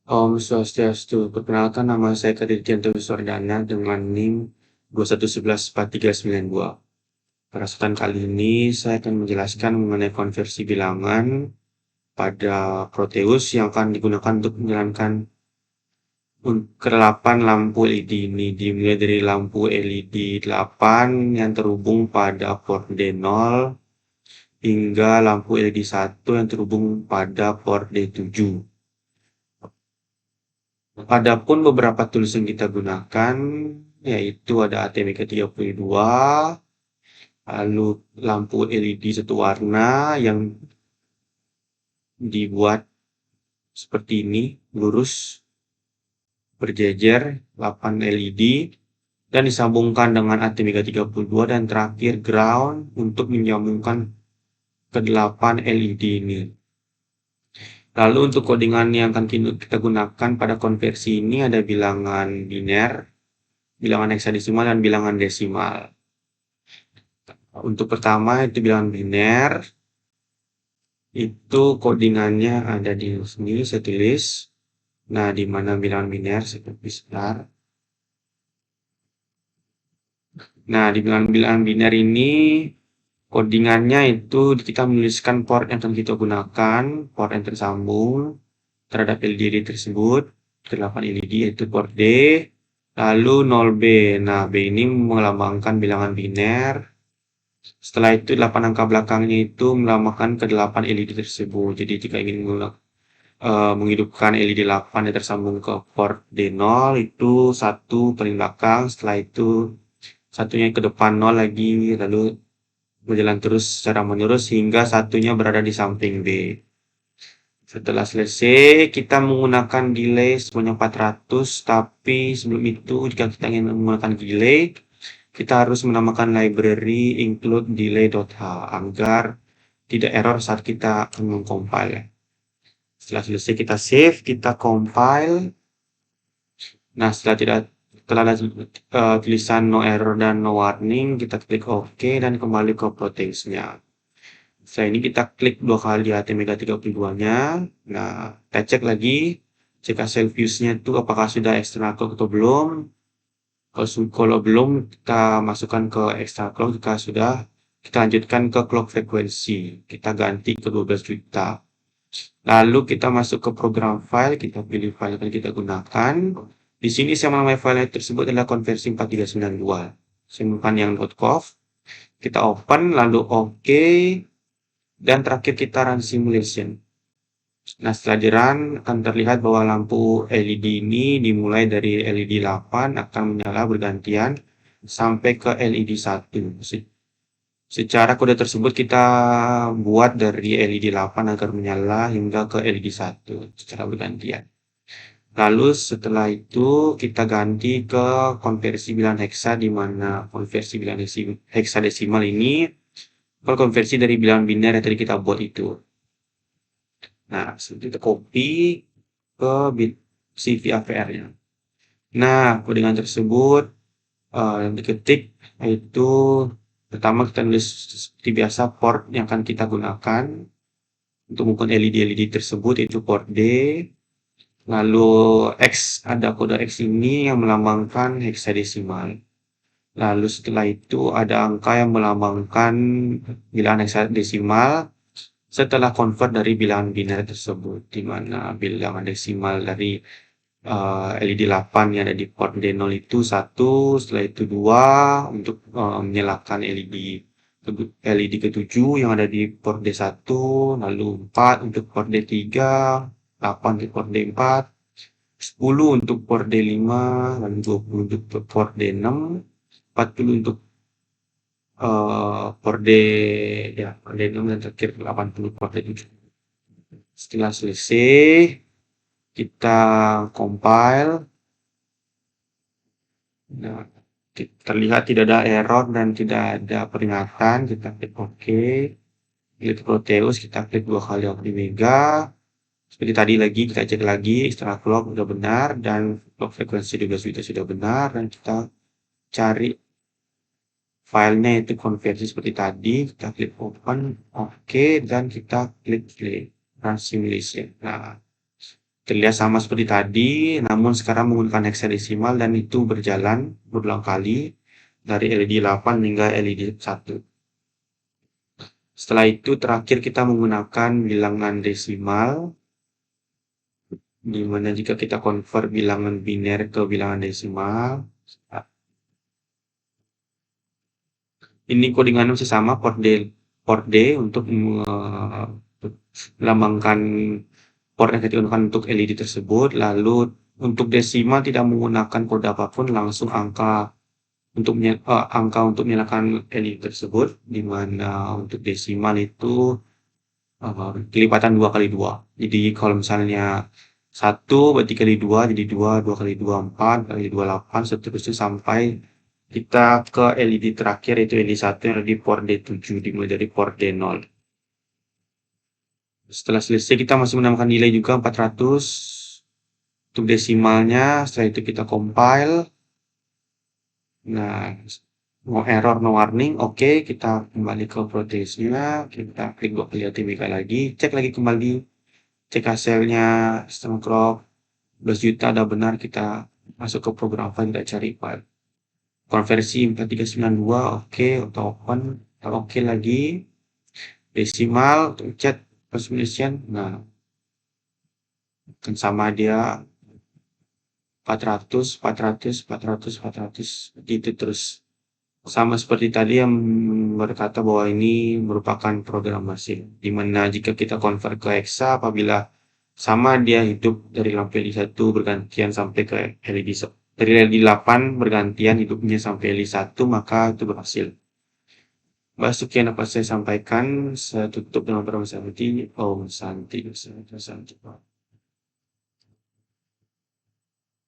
Om Swastiastu. Perkenalkan, nama saya Kadirianto Wiswardana dengan NIM 211143992. Pada kesempatan kali ini saya akan menjelaskan mengenai konversi bilangan pada Proteus yang akan digunakan untuk menjalankan ke-8 lampu LED ini, dimulai dari lampu LED 8 yang terhubung pada port D0 hingga lampu LED 1 yang terhubung pada port D7. Adapun beberapa tools yang kita gunakan, yaitu ada ATmega32, lalu lampu LED satu warna yang dibuat seperti ini, lurus, berjejer, 8 LED, dan disambungkan dengan ATmega32, dan terakhir ground untuk menyambungkan ke 8 LED ini. Lalu untuk codingan yang akan kita gunakan pada konversi ini ada bilangan biner, bilangan heksadesimal, dan bilangan desimal. Untuk pertama itu bilangan biner, itu codingannya ada di sini, saya tulis. Nah, di mana bilangan biner, saya copy sebentar. Nah, di bilangan biner ini, codingannya itu kita menuliskan port yang akan kita gunakan, port yang tersambung terhadap LED tersebut, ke 8 LED, yaitu port D, lalu 0B. Nah, B ini melambangkan bilangan biner. Setelah itu 8 angka belakangnya itu melambangkan ke 8 LED tersebut. Jadi jika ingin menghidupkan LED 8 yang tersambung ke port D0 itu 1 paling belakang, setelah itu satunya ke depan 0 lagi, lalu berjalan terus secara menurus hingga satunya berada di samping B. Setelah selesai, kita menggunakan delay sebanyak 400, tapi sebelum itu jika kita ingin menggunakan delay, kita harus menamakan library include delay.h agar tidak error saat kita mengcompile. Setelah selesai kita save, kita compile. Nah, setelah ada tulisan no error dan no warning, kita klik OK dan kembali ke Proteus-nya. Setelah ini kita klik 2 kali ATmega32-nya. Nah, kita cek lagi, cek hasil fuse-nya itu apakah sudah external clock atau belum. Kalau belum, kita masukkan ke external clock. Jika sudah, kita lanjutkan ke clock frekuensi. Kita ganti ke 12 juta. Lalu kita masuk ke program file, kita pilih file yang akan kita gunakan. Di sini saya menamai file tersebut adalah konversi 4392. Simpan yang .conf. Kita open, lalu OK. Dan terakhir kita run simulation. Nah, setelah di run akan terlihat bahwa lampu LED ini dimulai dari LED 8 akan menyala bergantian sampai ke LED 1. Secara kode tersebut kita buat dari LED 8 agar menyala hingga ke LED 1 secara bergantian. Lalu setelah itu kita ganti ke konversi bilangan heksa, di mana konversi bilangan heksadesimal ini konversi dari bilangan biner yang tadi kita buat itu. Nah, seperti itu copy ke CV AVR-nya. Nah, codingan tersebut yang diketik yaitu pertama kita tulis seperti biasa port yang akan kita gunakan untuk menggunakan LED tersebut, yaitu port D. Lalu X, ada kode X ini yang melambangkan heksadesimal. Lalu setelah itu ada angka yang melambangkan bilangan heksadesimal setelah convert dari bilangan biner tersebut, di mana bilangan desimal dari LED 8 yang ada di port D0 itu 1, setelah itu 2 untuk menyalakan LED ke-7 yang ada di port D1, lalu 4 untuk port D3, 8 untuk port D4, 10 untuk port D5, dan 20 untuk port D6, 40 untuk port D6, dan terakhir 80 port D7. Setelah selesai, kita compile. Nah, terlihat tidak ada error dan tidak ada peringatan. Kita klik OK. Klik Proteus, kita klik 2 kali Omega. Seperti tadi lagi, kita cek lagi external clock sudah benar dan clock frekuensi 12 juta sudah benar, dan kita cari filenya itu konversi seperti tadi. Kita klik open, OK, dan kita klik play run simulation. Nah, Terlihat sama seperti tadi, namun sekarang menggunakan hexadesimal dan itu berjalan berulang kali dari LED 8 hingga LED 1. Setelah itu terakhir kita menggunakan bilangan desimal, di mana jika kita convert bilangan biner ke bilangan desimal, ini codingannya masih sama, port D untuk melambangkan port yang kita gunakan untuk LED tersebut. Lalu untuk desimal tidak menggunakan kode apapun, langsung angka untuk menyalakan LED tersebut, di mana untuk desimal itu kelipatan 2 kali 2. Jadi kalau misalnya 1 berarti kali 2 jadi 2, 2 kali 2 4, kali 2 8, seterusnya sampai kita ke LED terakhir yaitu LED 1 yang ada di port D7 dimulai dari port D0. Setelah selesai kita masih menambahkan nilai juga 400 untuk desimalnya. Setelah itu kita compile. Nah, no error, no warning. Oke, kita kembali ke protesnya. Kita klik 2 kali ATMK lagi. Cek lagi kembali. Cek hasilnya. Sistem clock 12 juta udah benar. Kita masuk ke program file. Kita cari file. Konversi 4392. Oke, auto open. Kita oke lagi. Desimal. Untuk chat permutation. Nah, kan sama dia 400, 400, 400, 400 gitu terus. Sama seperti tadi yang berkata bahwa ini merupakan program mesin, di mana jika kita convert ke hexa apabila sama dia hidup dari lampu LED 1 bergantian sampai ke LED dari LED 8 bergantian hidupnya sampai LED 1, maka itu berhasil. Sekian dapat saya sampaikan. Saya tutup dengan permasalahan Om Santi.